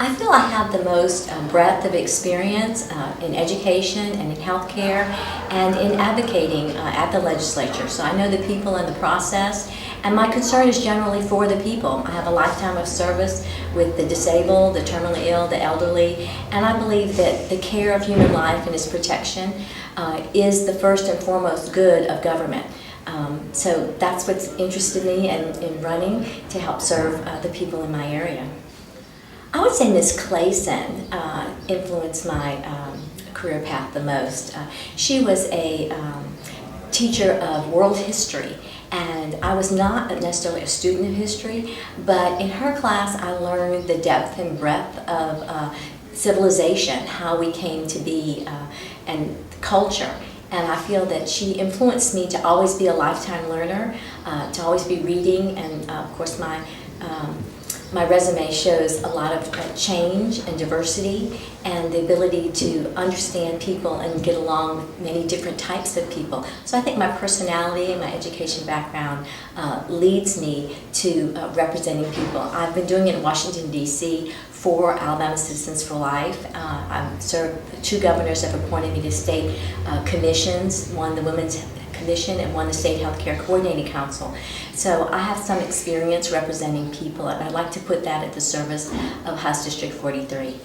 I feel I have the most breadth of experience in education and in healthcare and in advocating at the legislature. So I know the people and the process, and my concern is generally for the people. I have a lifetime of service with the disabled, the terminally ill, the elderly, and I believe that the care of human life and its protection is the first and foremost good of government. So that's what's interested me in running to help serve the people in my area. I would say Miss Clayson influenced my career path the most. She was a teacher of world history, and I was not necessarily a student of history, but in her class I learned the depth and breadth of civilization, how we came to be, and culture. And I feel that she influenced me to always be a lifetime learner, to always be reading, and of course my resume shows a lot of change and diversity and the ability to understand people and get along with many different types of people. So I think my personality and my education background leads me to representing people. I've been doing it in Washington, D.C. for Alabama Citizens for Life. I've served, 2 governors have appointed me to state commissions, one the Women's Commission and one the State Healthcare Coordinating Council. So I have some experience representing people, and I'd like to put that at the service of House District 43.